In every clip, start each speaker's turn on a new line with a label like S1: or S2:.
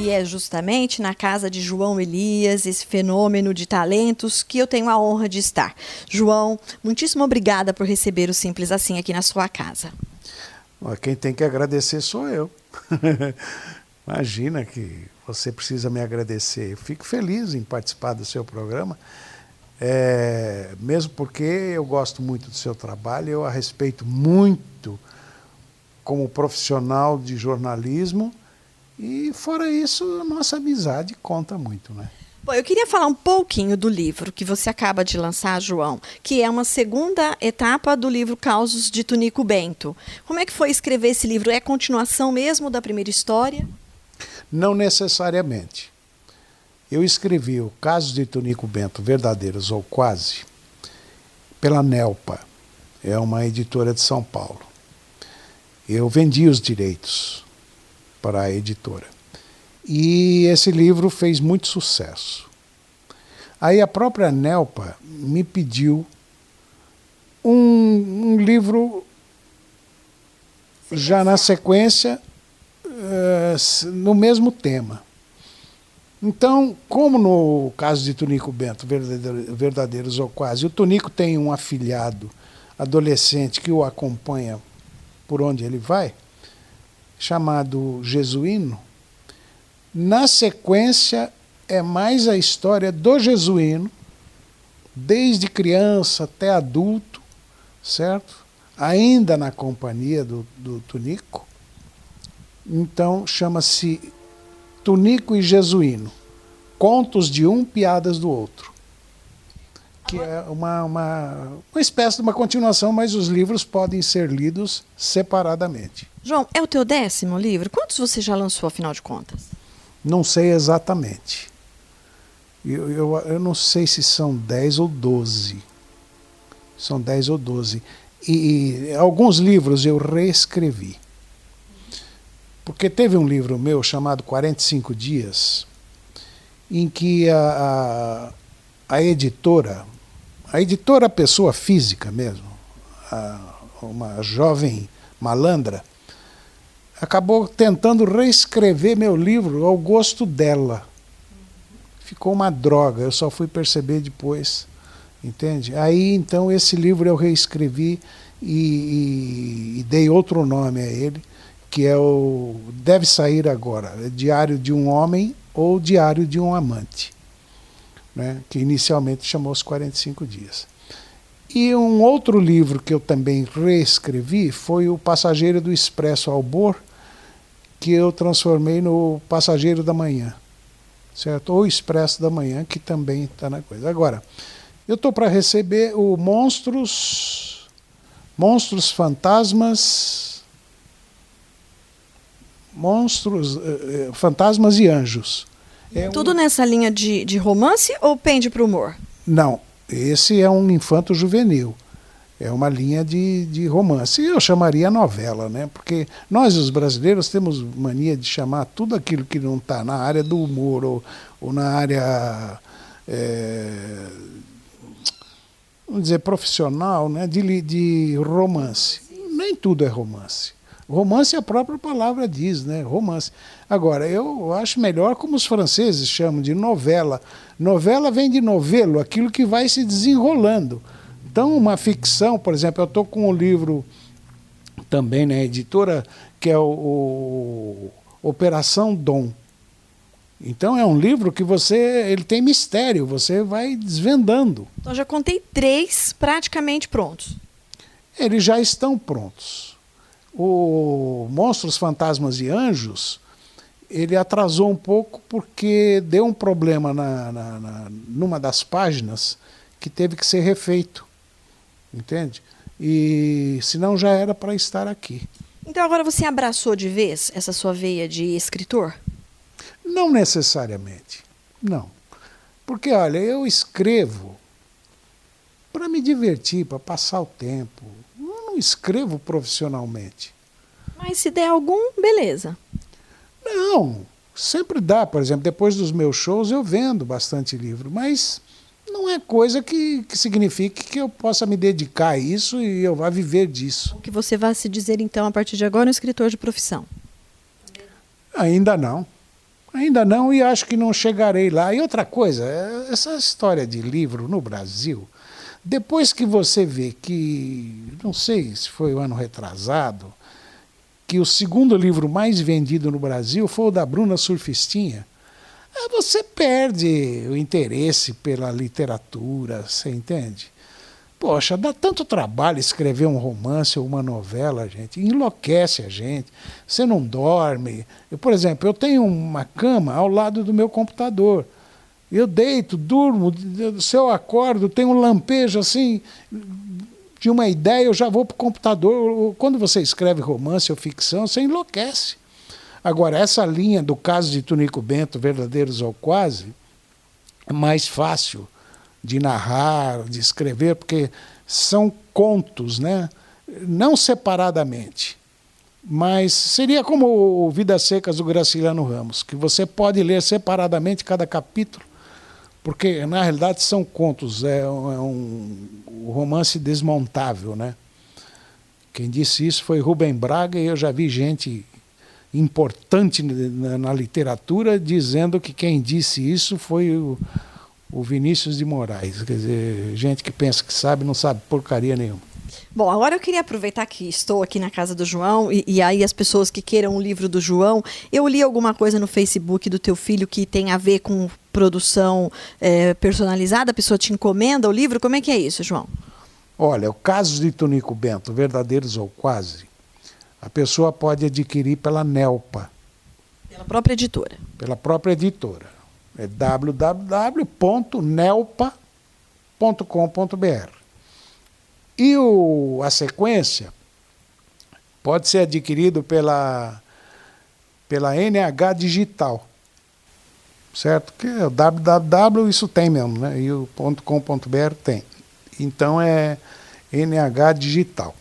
S1: E é justamente na casa de João Elias, esse fenômeno de talentos, que eu tenho a honra de estar. João, muitíssimo obrigada por receber o Simples Assim aqui na sua casa.
S2: Quem tem que agradecer sou eu. Imagina que você precisa me agradecer. Eu fico feliz em participar do seu programa, mesmo porque eu gosto muito do seu trabalho, eu a respeito muito como profissional de jornalismo e, fora isso, a nossa amizade conta muito, né?
S1: Bom, eu queria falar um pouquinho do livro que você acaba de lançar, João, que é uma segunda etapa do livro Causos de Tunico Bento. Como é que foi escrever esse livro? É continuação mesmo da primeira história?
S2: Não necessariamente. Eu escrevi o Casos de Tunico Bento, Verdadeiros ou Quase, pela Nelpa, é uma editora de São Paulo. Eu vendi os direitos para a editora. E esse livro fez muito sucesso. Aí a própria Nelpa me pediu um livro já na sequência, no mesmo tema. Então, como no caso de Tunico Bento, Verdadeiros ou Quase, o Tunico tem um afilhado adolescente que o acompanha por onde ele vai, chamado Jesuíno. Na sequência, é mais a história do Jesuíno, desde criança até adulto, certo? Ainda na companhia do Tunico. Então, chama-se Tunico e Jesuíno, Contos de um, Piadas do outro. Que é uma espécie de uma continuação, mas os livros podem ser lidos separadamente.
S1: João, é o teu 10º livro? Quantos você já lançou, afinal de contas?
S2: Não sei exatamente. Eu não sei se são 10 ou 12. São 10 ou 12. E alguns livros eu reescrevi. Porque teve um livro meu chamado 45 Dias, em que a editora pessoa física mesmo, uma jovem malandra, acabou tentando reescrever meu livro ao gosto dela. Ficou uma droga, eu só fui perceber depois, entende? Aí então esse livro eu reescrevi e dei outro nome a ele, que é deve sair agora, Diário de um Homem ou Diário de um Amante, né? Que inicialmente chamou-se 45 Dias. E um outro livro que eu também reescrevi foi O Passageiro do Expresso Albor, que eu transformei no Passageiro da Manhã, certo? Ou Expresso da Manhã, que também está na coisa. Agora, eu estou para receber o Monstros, Fantasmas e Anjos.
S1: Tudo nessa linha de romance ou pende para o humor?
S2: Não, esse é um infanto-juvenil. É uma linha de romance. Eu chamaria novela, né? Porque nós, os brasileiros, temos mania de chamar tudo aquilo que não está na área do humor ou na área, vamos dizer, profissional, né? De romance. Nem tudo é romance. Romance, a própria palavra diz, né? Romance. Agora, eu acho melhor como os franceses chamam de novela. Novela vem de novelo, aquilo que vai se desenrolando. Então, uma ficção, por exemplo, eu estou com um livro também na editora, que é o Operação Dom. Então, é um livro que ele tem mistério, você vai desvendando.
S1: Então, já contei 3 praticamente prontos.
S2: Eles já estão prontos. O Monstros, Fantasmas e Anjos, ele atrasou um pouco porque deu um problema numa das páginas que teve que ser refeito. Entende? E senão já era para estar aqui.
S1: Então agora você abraçou de vez essa sua veia de escritor?
S2: Não necessariamente, não. Porque, olha, eu escrevo para me divertir, para passar o tempo. Eu não escrevo profissionalmente.
S1: Mas se der algum, beleza.
S2: Não, sempre dá. Por exemplo, depois dos meus shows eu vendo bastante livro, mas não é coisa que signifique que eu possa me dedicar a isso e eu vá viver disso.
S1: O que você vai se dizer, então, a partir de agora, um escritor de profissão?
S2: Ainda não. Ainda não, e acho que não chegarei lá. E outra coisa, essa história de livro no Brasil, depois que você vê que, não sei se foi o ano retrasado, que o segundo livro mais vendido no Brasil foi o da Bruna Surfistinha, você perde o interesse pela literatura, você entende? Poxa, dá tanto trabalho escrever um romance ou uma novela, gente. Enlouquece a gente. Você não dorme. Por exemplo, eu tenho uma cama ao lado do meu computador. Eu deito, durmo, se eu acordo, tem um lampejo assim de uma ideia, eu já vou para o computador. Quando você escreve romance ou ficção, você enlouquece. Agora, essa linha do Caso de Tunico Bento, Verdadeiros ou Quase, é mais fácil de narrar, de escrever, porque são contos, né? Não separadamente, mas seria como o Vidas Secas do Graciliano Ramos, que você pode ler separadamente cada capítulo, porque na realidade são contos, um romance desmontável, né? Quem disse isso foi Rubem Braga, e eu já vi gente importante na literatura dizendo que quem disse isso foi o Vinícius de Moraes. Quer dizer, gente que pensa que sabe, não sabe porcaria nenhuma.
S1: Bom, agora eu queria aproveitar que estou aqui na casa do João e aí as pessoas que queiram o livro do João, eu li alguma coisa no Facebook do teu filho que tem a ver com produção personalizada, a pessoa te encomenda o livro, como é que é isso, João?
S2: Olha, o Caso de Tunico Bento, Verdadeiros ou Quase, a pessoa pode adquirir pela Nelpa.
S1: Pela própria editora.
S2: Pela própria editora. É www.nelpa.com.br. E a sequência pode ser adquirido pela NH Digital, certo? Que é o www, isso tem mesmo, né? E o .com.br tem. Então é NH Digital.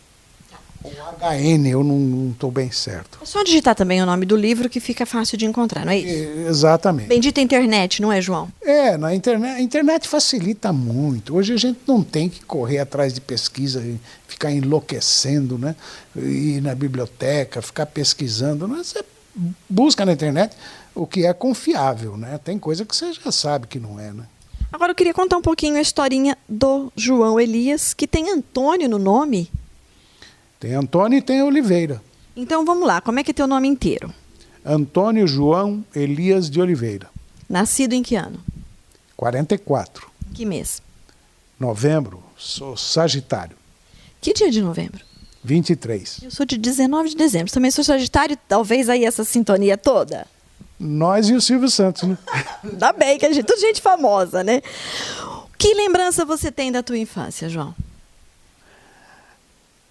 S2: O HN, eu não estou bem certo.
S1: É só digitar também o nome do livro que fica fácil de encontrar, não é isso?
S2: Exatamente.
S1: Bendita internet, não é, João?
S2: Na internet, a internet facilita muito. Hoje a gente não tem que correr atrás de pesquisa e ficar enlouquecendo, né? Ir na biblioteca, ficar pesquisando. Né? Você busca na internet o que é confiável, né? Tem coisa que você já sabe que não é, né?
S1: Agora eu queria contar um pouquinho a historinha do João Elias, que tem Antônio no nome.
S2: Tem Antônio e tem Oliveira.
S1: Então vamos lá, como é que é teu nome inteiro?
S2: Antônio João Elias de Oliveira.
S1: Nascido em que ano?
S2: 44.
S1: Que mês?
S2: Novembro, sou Sagitário.
S1: Que dia de novembro?
S2: 23.
S1: Eu sou de 19 de dezembro, também sou Sagitário, talvez aí essa sintonia toda.
S2: Nós e o Silvio Santos, né?
S1: Ainda bem que a gente, tudo gente famosa, né? Que lembrança você tem da tua infância, João?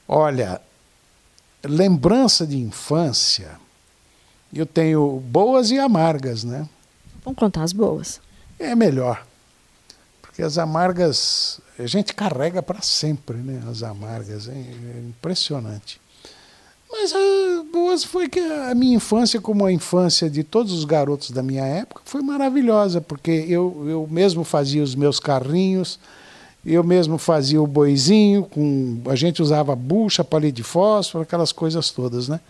S2: Olha, lembrança de infância, eu tenho boas e amargas, né?
S1: Vamos contar as boas.
S2: É melhor, porque as amargas a gente carrega para sempre, né? As amargas, é impressionante. Mas as boas foi que a minha infância, como a infância de todos os garotos da minha época, foi maravilhosa, porque eu mesmo fazia os meus carrinhos, eu mesmo fazia o boizinho, a gente usava bucha, palito de fósforo, aquelas coisas todas, né?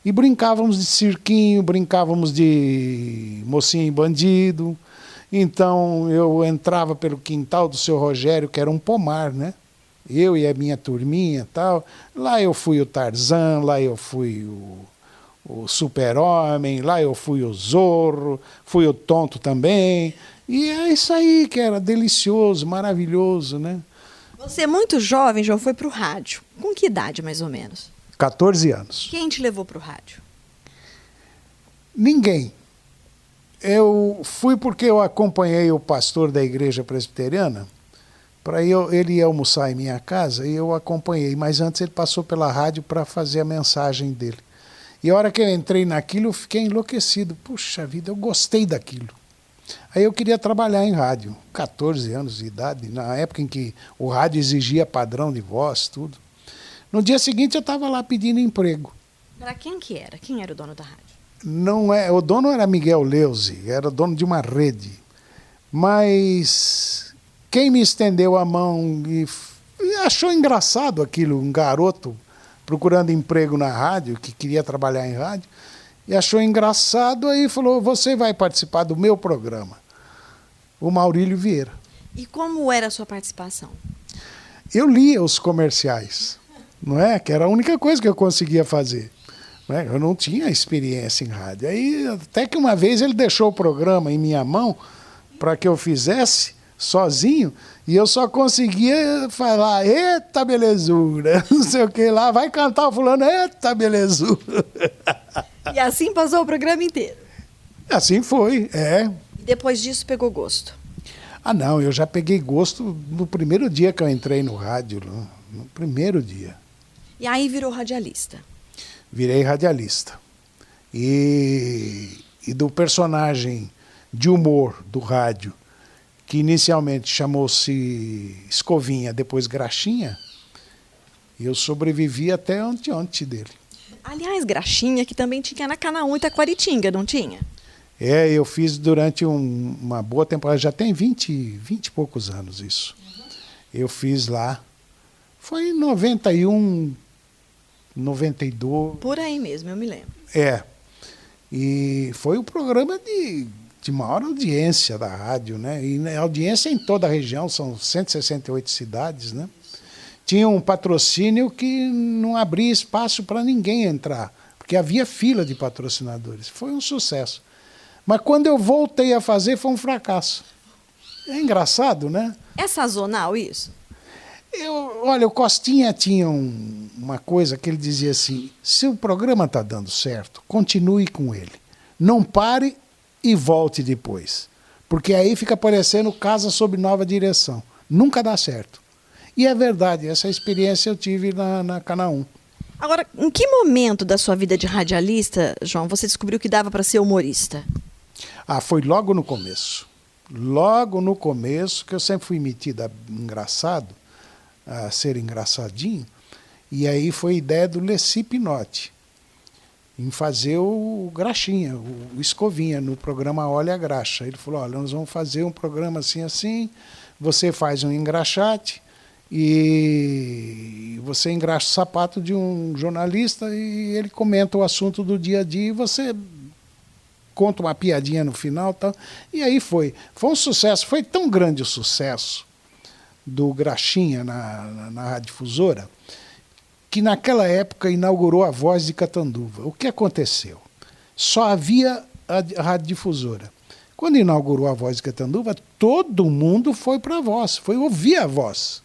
S2: E brincávamos de cirquinho, brincávamos de mocinho e bandido. Então eu entrava pelo quintal do seu Rogério, que era um pomar, né? Eu e a minha turminha e tal. Lá eu fui o Tarzan, lá eu fui o Super-Homem, lá eu fui o Zorro, fui o Tonto também. E é isso aí que era delicioso, maravilhoso, né?
S1: Você, muito jovem, João, foi para o rádio. Com que idade, mais ou menos?
S2: 14 anos.
S1: Quem te levou para o rádio?
S2: Ninguém. Eu fui porque eu acompanhei o pastor da igreja presbiteriana, ele ia almoçar em minha casa e eu acompanhei, mas antes ele passou pela rádio para fazer a mensagem dele. E a hora que eu entrei naquilo, eu fiquei enlouquecido. Puxa vida, eu gostei daquilo. Aí eu queria trabalhar em rádio, 14 anos de idade, na época em que o rádio exigia padrão de voz, tudo. No dia seguinte eu estava lá pedindo emprego.
S1: Para quem que era? Quem era o dono da rádio?
S2: O dono era Miguel Leuze, era dono de uma rede. Mas quem me estendeu a mão e achou engraçado aquilo, um garoto procurando emprego na rádio, que queria trabalhar em rádio, e achou engraçado, aí falou, você vai participar do meu programa, o Maurílio Vieira.
S1: E como era a sua participação?
S2: Eu lia os comerciais, não é? Que era a única coisa que eu conseguia fazer. Não é? Eu não tinha experiência em rádio. Aí, até que uma vez ele deixou o programa em minha mão para que eu fizesse sozinho, e eu só conseguia falar, eita belezura, não sei o que lá, vai cantar o fulano, eita belezura.
S1: E assim passou o programa inteiro?
S2: Assim foi, é.
S1: E depois disso pegou gosto?
S2: Ah, não, eu já peguei gosto no primeiro dia que eu entrei no rádio, no primeiro dia.
S1: E aí virou radialista?
S2: Virei radialista. E do personagem de humor do rádio, que inicialmente chamou-se Escovinha, depois Graxinha, eu sobrevivi até antes dele.
S1: Aliás, Graxinha, que também tinha na Canaã Itaquaritinga, não tinha?
S2: É, eu fiz durante uma boa temporada, já tem 20 e poucos anos isso. Eu fiz lá, foi em 91, 92.
S1: Por aí mesmo, eu me lembro.
S2: É, e foi o programa de maior audiência da rádio, né? E a audiência em toda a região, são 168 cidades, né? Tinha um patrocínio que não abria espaço para ninguém entrar, porque havia fila de patrocinadores. Foi um sucesso. Mas quando eu voltei a fazer, foi um fracasso. É engraçado, né?
S1: É sazonal isso?
S2: Olha, o Costinha tinha uma coisa que ele dizia assim, se o programa está dando certo, continue com ele. Não pare e volte depois. Porque aí fica parecendo casa sob nova direção. Nunca dá certo. E é verdade, essa experiência eu tive na Canaã.
S1: Agora, em que momento da sua vida de radialista, João, você descobriu que dava para ser humorista?
S2: Ah, foi logo no começo. Logo no começo, que eu sempre fui metido a engraçado, a ser engraçadinho, e aí foi a ideia do Leci Pinotti, em fazer o Graxinha, o Escovinha, no programa Olha a Graxa. Ele falou, olha, nós vamos fazer um programa assim, você faz um engraxate, e você engraxa o sapato de um jornalista e ele comenta o assunto do dia a dia e você conta uma piadinha no final. Tal. E aí foi um sucesso, foi tão grande o sucesso do Graxinha na radiodifusora que naquela época inaugurou a Voz de Catanduva. O que aconteceu? Só havia a radiodifusora. Quando inaugurou a Voz de Catanduva, todo mundo foi para a Voz, foi ouvir a Voz.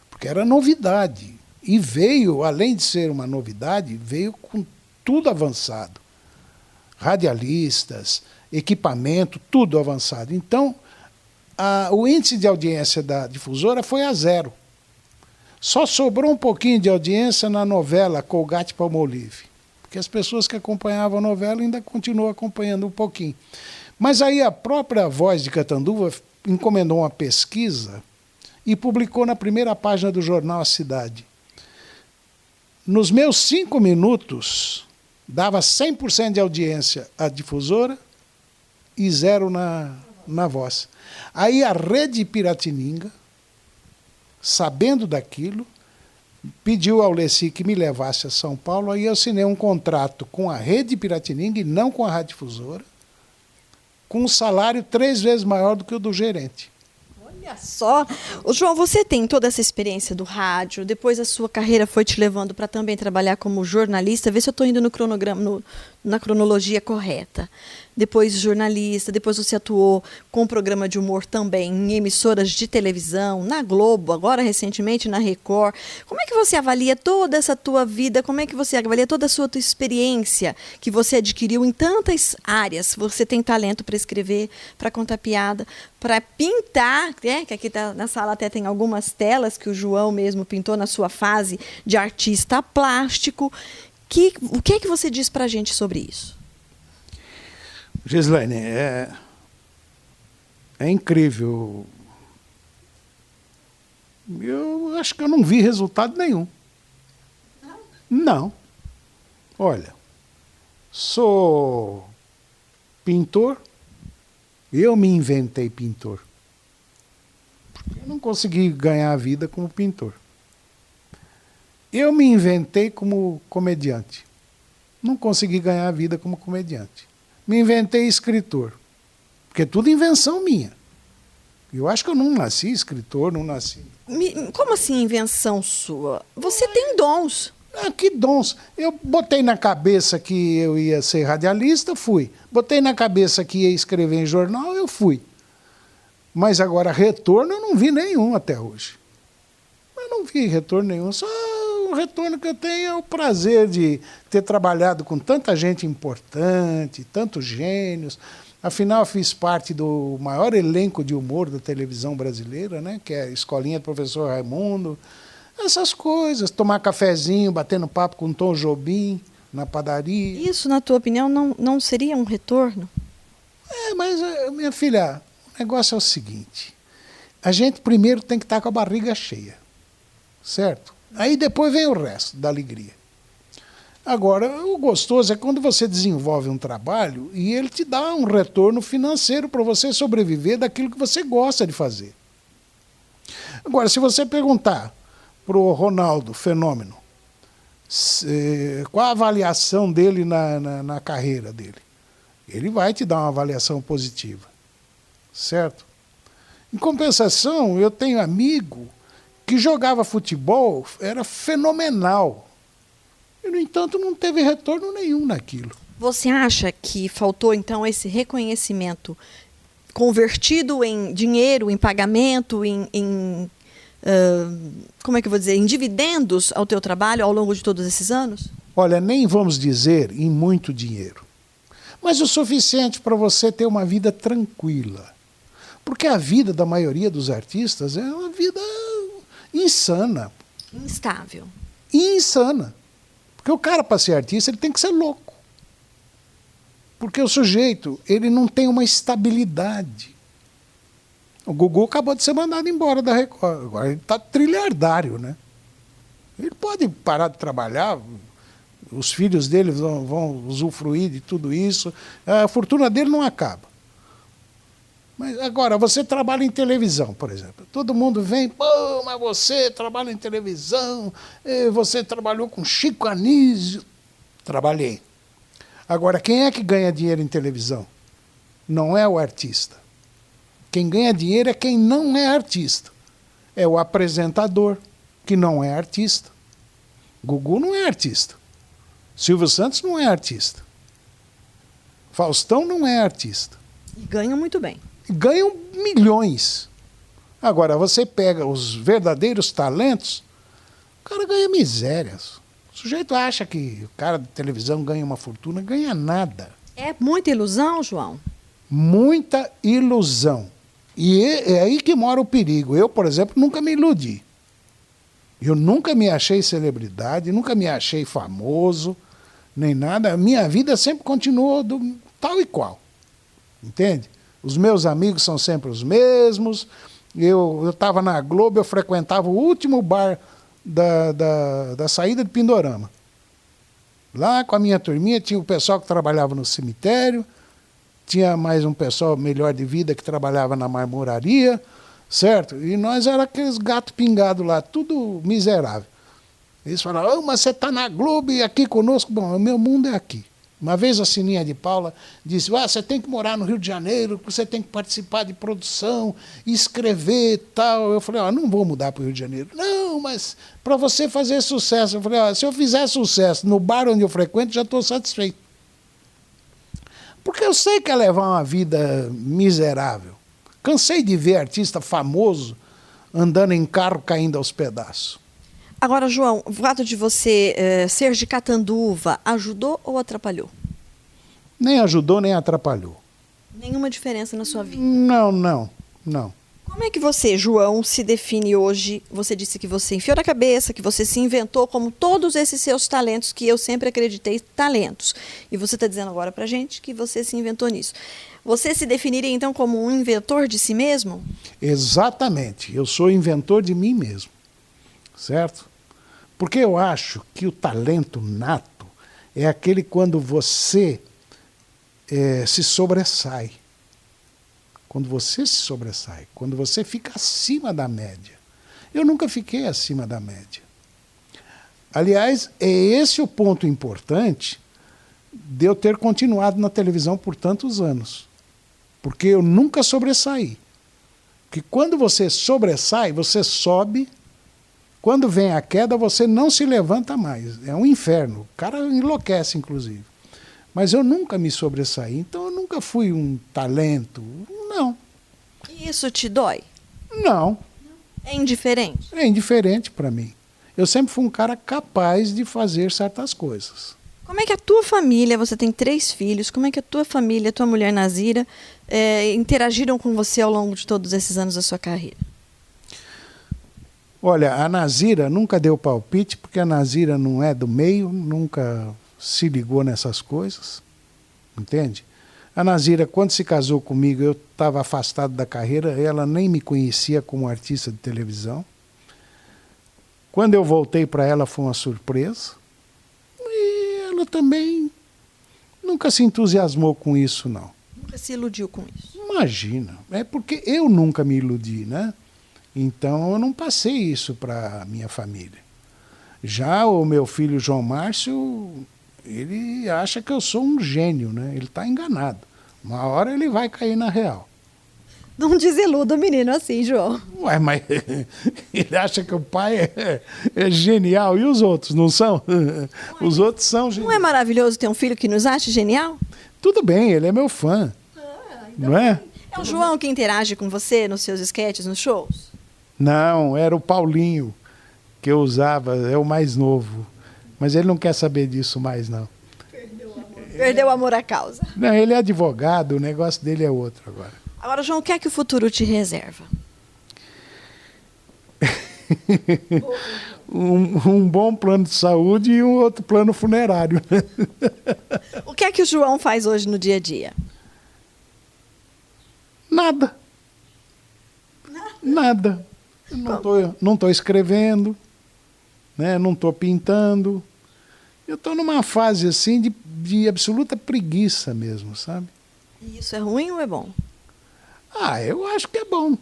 S2: Porque era novidade. E veio, além de ser uma novidade, veio com tudo avançado. Radialistas, equipamento, tudo avançado. Então, o índice de audiência da difusora foi a 0. Só sobrou um pouquinho de audiência na novela Colgate-Palmolive. Porque as pessoas que acompanhavam a novela ainda continuam acompanhando um pouquinho. Mas aí a própria Voz de Catanduva encomendou uma pesquisa e publicou na primeira página do jornal A Cidade. Nos meus 5 minutos, dava 100% de audiência à difusora e 0 na Voz. Aí a Rede Piratininga, sabendo daquilo, pediu ao Leci que me levasse a São Paulo, aí eu assinei um contrato com a Rede Piratininga e não com a radiodifusora, com um salário 3 vezes maior do que o do gerente.
S1: Olha só. Ô, João, você tem toda essa experiência do rádio, depois a sua carreira foi te levando para também trabalhar como jornalista, vê se eu estou indo no cronograma, na cronologia correta. Depois jornalista, depois você atuou com um programa de humor também em emissoras de televisão, na Globo, agora recentemente na Record. Como é que você avalia toda essa tua vida? Como é que você avalia toda a sua tua experiência que você adquiriu em tantas áreas? Você tem talento para escrever, para contar piada, para pintar, né? Que aqui na sala até tem algumas telas que o João mesmo pintou na sua fase de artista plástico. O que é que você diz para a gente sobre isso?
S2: Gislaine, é incrível. Eu acho que eu não vi resultado nenhum. Não. Olha, sou pintor, eu me inventei pintor. Porque eu não consegui ganhar a vida como pintor. Eu me inventei como comediante. Não consegui ganhar a vida como comediante. Me inventei escritor, porque é tudo invenção minha. Eu acho que eu não nasci escritor, não nasci...
S1: Como assim invenção sua? Você tem dons.
S2: Ah, que dons! Eu botei na cabeça que eu ia ser radialista, fui. Botei na cabeça que ia escrever em jornal, eu fui. Mas agora retorno eu não vi nenhum até hoje. Eu não vi retorno nenhum, só o retorno que eu tenho é o prazer de ter trabalhado com tanta gente importante, tantos gênios. Afinal, fiz parte do maior elenco de humor da televisão brasileira, né? Que é a Escolinha do Professor Raimundo. Essas coisas, tomar cafezinho, batendo papo com Tom Jobim na padaria.
S1: Isso, na tua opinião, não seria um retorno?
S2: Mas, minha filha, o negócio é o seguinte. A gente primeiro tem que estar com a barriga cheia, certo? Aí depois vem o resto da alegria. Agora, o gostoso é quando você desenvolve um trabalho e ele te dá um retorno financeiro para você sobreviver daquilo que você gosta de fazer. Agora, se você perguntar para o Ronaldo Fenômeno qual a avaliação dele na carreira dele, ele vai te dar uma avaliação positiva, certo? Em compensação, eu tenho amigo que jogava futebol, era fenomenal, e, no entanto, não teve retorno nenhum naquilo.
S1: Você acha que faltou, então, esse reconhecimento convertido em dinheiro, em pagamento, como é que eu vou dizer, em dividendos ao teu trabalho ao longo de todos esses anos?
S2: Olha, nem vamos dizer em muito dinheiro, mas o suficiente para você ter uma vida tranquila. Porque a vida da maioria dos artistas é uma vida insana.
S1: Instável.
S2: Insana. Porque o cara, para ser artista, ele tem que ser louco. Porque o sujeito, ele não tem uma estabilidade. O Gugu acabou de ser mandado embora da Record. Agora ele está trilhardário, né? Ele pode parar de trabalhar, os filhos dele vão usufruir de tudo isso, a fortuna dele não acaba. Mas agora, você trabalha em televisão, por exemplo. Todo mundo vem, pô, mas você trabalha em televisão, você trabalhou com Chico Anísio. Trabalhei. Agora, quem é que ganha dinheiro em televisão? Não é o artista. Quem ganha dinheiro é quem não é artista. É o apresentador, que não é artista. Gugu não é artista. Silvio Santos não é artista. Faustão não é artista.
S1: E ganham muito bem.
S2: Ganham milhões. Agora, você pega os verdadeiros talentos, o cara ganha misérias. O sujeito acha que o cara de televisão ganha uma fortuna, ganha nada.
S1: É muita ilusão, João?
S2: Muita ilusão. E é aí que mora o perigo. Eu, por exemplo, nunca me iludi. Eu nunca me achei celebridade, nunca me achei famoso, nem nada. A minha vida sempre continuou tal e qual. Entende? Os meus amigos são sempre os mesmos. Eu estava na Globo, eu frequentava o último bar da saída de Pindorama. Lá com a minha turminha tinha o pessoal que trabalhava no cemitério, tinha mais um pessoal melhor de vida que trabalhava na marmoraria, certo? E nós era aqueles gatos pingados lá, tudo miserável. Eles falavam, mas você está na Globo e aqui conosco? Bom, o meu mundo é aqui. Uma vez a Sininha de Paula disse, você tem que morar no Rio de Janeiro, você tem que participar de produção, escrever e tal. Eu falei, não vou mudar para o Rio de Janeiro. Não, mas para você fazer sucesso. Eu falei, se eu fizer sucesso no bar onde eu frequento, já estou satisfeito. Porque eu sei que é levar uma vida miserável. Cansei de ver artista famoso andando em carro caindo aos pedaços.
S1: Agora, João, o fato de você ser de Catanduva ajudou ou atrapalhou?
S2: Nem ajudou, nem atrapalhou.
S1: Nenhuma diferença na sua vida?
S2: Não.
S1: Como é que você, João, se define hoje? Você disse que você enfiou na cabeça, que você se inventou como todos esses seus talentos, que eu sempre acreditei talentos. E você está dizendo agora pra gente que você se inventou nisso. Você se definiria, então, como um inventor de si mesmo?
S2: Exatamente. Eu sou inventor de mim mesmo. Certo? Porque eu acho que o talento nato é aquele quando você se sobressai. Quando você se sobressai, quando você fica acima da média. Eu nunca fiquei acima da média. Aliás, é esse o ponto importante de eu ter continuado na televisão por tantos anos. Porque eu nunca sobressaí. Porque quando você sobressai, você sobe. Quando vem a queda, você não se levanta mais. É um inferno. O cara enlouquece, inclusive. Mas eu nunca me sobressaí. Então eu nunca fui um talento. Não.
S1: E isso te dói?
S2: Não.
S1: É indiferente?
S2: É indiferente para mim. Eu sempre fui um cara capaz de fazer certas coisas.
S1: Como é que a tua família, você tem 3 filhos, como é que a tua família, a tua mulher Nazira, interagiram com você ao longo de todos esses anos da sua carreira?
S2: Olha, a Nazira nunca deu palpite, porque a Nazira não é do meio, nunca se ligou nessas coisas, entende? A Nazira, quando se casou comigo, eu estava afastado da carreira, ela nem me conhecia como artista de televisão. Quando eu voltei para ela, foi uma surpresa. E ela também nunca se entusiasmou com isso, não.
S1: Nunca se iludiu com isso?
S2: Imagina, é porque eu nunca me iludi, né? Então eu não passei isso para minha família. Já o meu filho João Márcio, ele acha que eu sou um gênio, né? Ele está enganado. Uma hora ele vai cair na real.
S1: Não desiluda o menino assim, João.
S2: Ué, mas ele acha que o pai é genial. E os outros, não são? Os outros são geniais.
S1: Não é maravilhoso ter um filho que nos acha genial?
S2: Tudo bem, ele é meu fã. Não é?
S1: É o João que interage com você nos seus esquetes, nos shows?
S2: Não, era o Paulinho que eu usava, é o mais novo. Mas ele não quer saber disso mais, não.
S1: Perdeu o amor à causa.
S2: Não, ele é advogado, o negócio dele é outro agora.
S1: Agora, João, o que é que o futuro te reserva?
S2: um bom plano de saúde e um outro plano funerário.
S1: O que é que o João faz hoje no dia a dia?
S2: Nada. Nada. Não estou escrevendo, né? Não estou pintando. Eu estou numa fase assim de absoluta preguiça mesmo, sabe?
S1: E isso é ruim ou é bom?
S2: Ah, eu acho que é bom.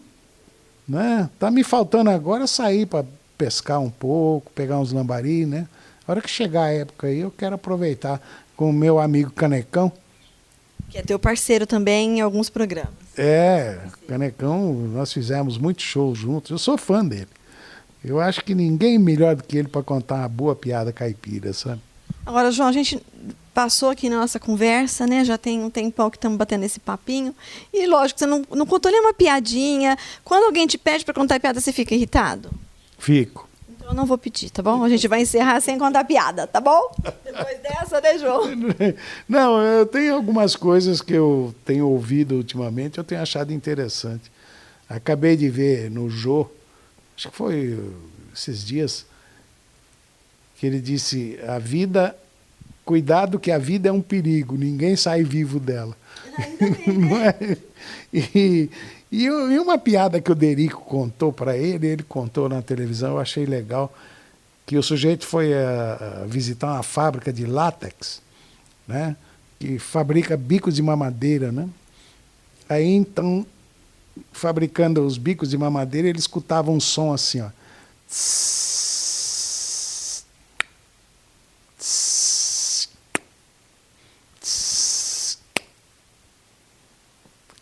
S2: Né? Tá me faltando agora sair para pescar um pouco, pegar uns lambari, né? A hora que chegar a época aí, eu quero aproveitar com o meu amigo Canecão.
S1: Que é teu parceiro também em alguns programas.
S2: É, Canecão, nós fizemos muitos shows juntos. Eu sou fã dele. Eu acho que ninguém melhor do que ele para contar uma boa piada caipira, sabe?
S1: Agora, João, a gente passou aqui na nossa conversa, né? Já tem um tempão que estamos batendo esse papinho. E lógico, você não contou nenhuma piadinha. Quando alguém te pede para contar piada, você fica irritado?
S2: Fico.
S1: Então eu não vou pedir, tá bom? A gente vai encerrar sem contar piada, tá bom? Depois dessa, né, João?
S2: Não, eu tenho algumas coisas que eu tenho ouvido ultimamente, eu tenho achado interessante. Acabei de ver no Jô, acho que foi esses dias, que ele disse, cuidado que a vida é um perigo, ninguém sai vivo dela. Não é? E uma piada que o Derico contou para ele contou na televisão, eu achei legal, que o sujeito foi visitar uma fábrica de látex, né, que fabrica bicos de mamadeira, né? Aí, então, fabricando os bicos de mamadeira, ele escutava um som assim, ó.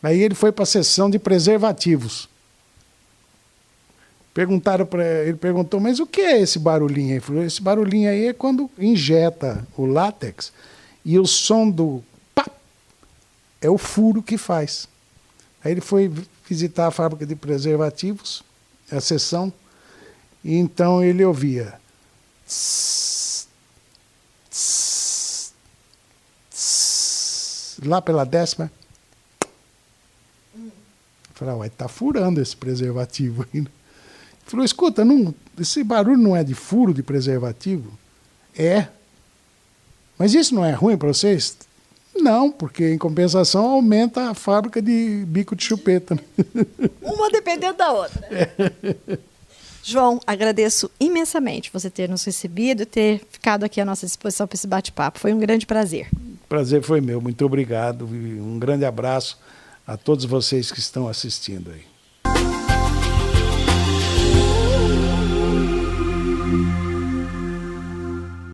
S2: Aí ele foi para a seção de preservativos. Ele perguntou, mas o que é esse barulhinho aí? Ele falou, esse barulhinho aí é quando injeta o látex e o som do pá é o furo que faz. Aí ele foi visitar a fábrica de preservativos, a seção, e então ele ouvia. Tss, tss, tss, lá pela 10ª. Falei, ué, tá furando esse preservativo ainda. Ele falou, escuta, esse barulho não é de furo de preservativo? É. Mas isso não é ruim para vocês? Não, porque em compensação aumenta a fábrica de bico de chupeta.
S1: Uma dependendo da outra. É. João, agradeço imensamente você ter nos recebido e ter ficado aqui à nossa disposição para esse bate-papo. Foi um grande prazer.
S2: O prazer foi meu, muito obrigado. E um grande abraço a todos vocês que estão assistindo aí.